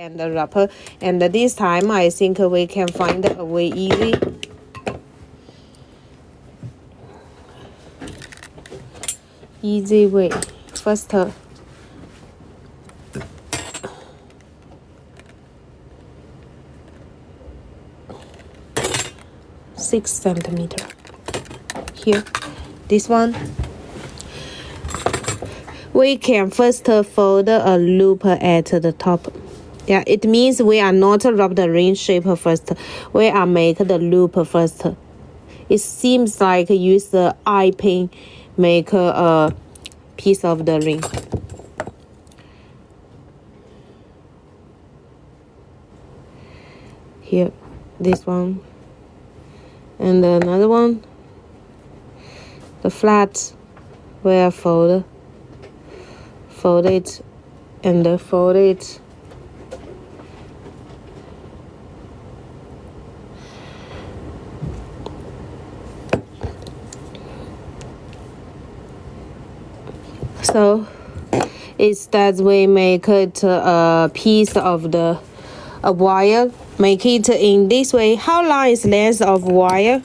and the wrapper, and this time I think we can find a way easy way. First, 6 centimeter. Here, this one. We can first fold a loop at the top. Yeah, it means we are not wrap the ring shape first. We are make the loop first. It seems like use the eye pin make a piece of the ring. Here, this one. And another one. The flat where fold it and fold it. So it's that we make it a piece of the wire. Make it in this way. How long is length of wire?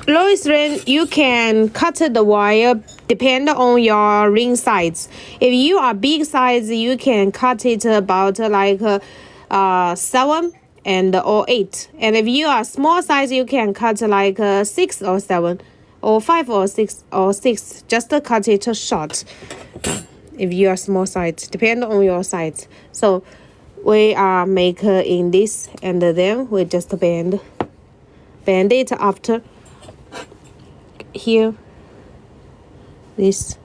Lowest range, you can cut the wire depend on your ring size. If you are big size, you can cut it about like 7 and or 8. And if you are small size, you can cut like 6 or 7 or 5 or 6. Just cut it short. If you are small size, depend on your size. So we are make in this, and then we just bend it after. Here, this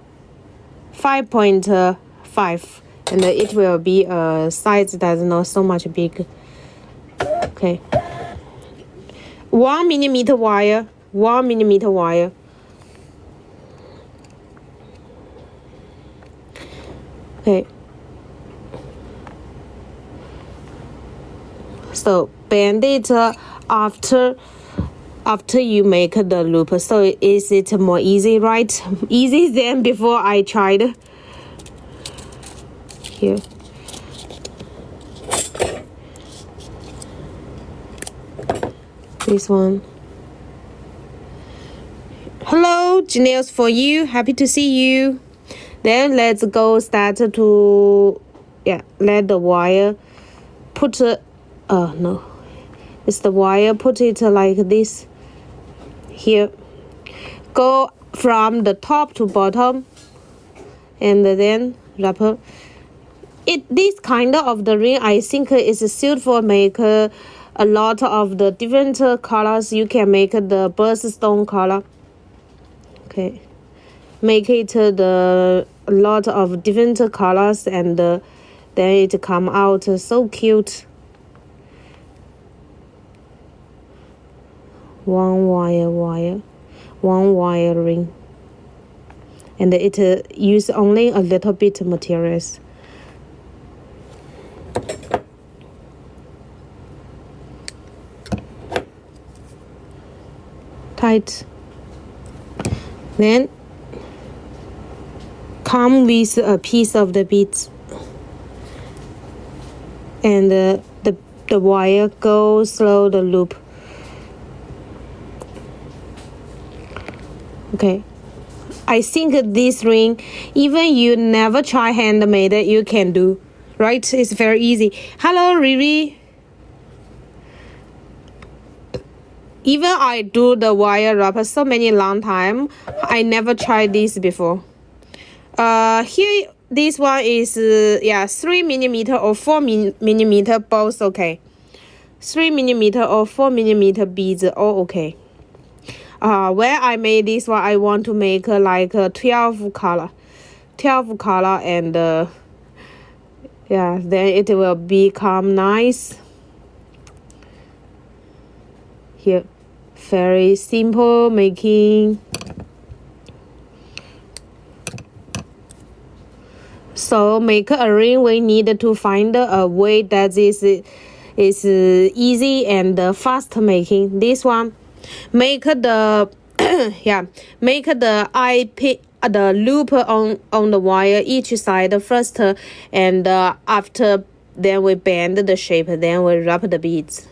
5.5, and it will be a size that's not so much big. Okay, 1 millimeter wire, 1 millimeter wire. Okay, so bend it after you make the loop. So is it more easy, right? Easy than before I tried. Here. This one. Hello, Janelle's for you. Happy to see you. Then let's go start to, let the wire put, no. It's the wire, put it like this. Here, go from the top to bottom, and then wrapper. This kind of the ring, I think, is suited for make a lot of the different colors. You can make the birthstone color. Okay, make it a lot of different colors, and then it come out so cute. One wire ring, and it use only a little bit materials. Tight. Then come with a piece of the beads, and the wire goes through the loop. Okay, I think this ring, even you never try handmade, you can do, right? It's very easy. Hello, Riri. Even I do the wire wrapper so many long time, I never tried this before. Here, this one is 3 millimeter or 4 millimeter, both okay. 3 millimeter or 4 millimeter beads, all okay. Where I made this one, I want to make like 12 color, and then it will become nice. Here, very simple making. So make a ring, we need to find a way that is easy and fast making. This one, make the make the eye pin, the loop on the wire each side first, and after then we bend the shape, then we wrap the beads.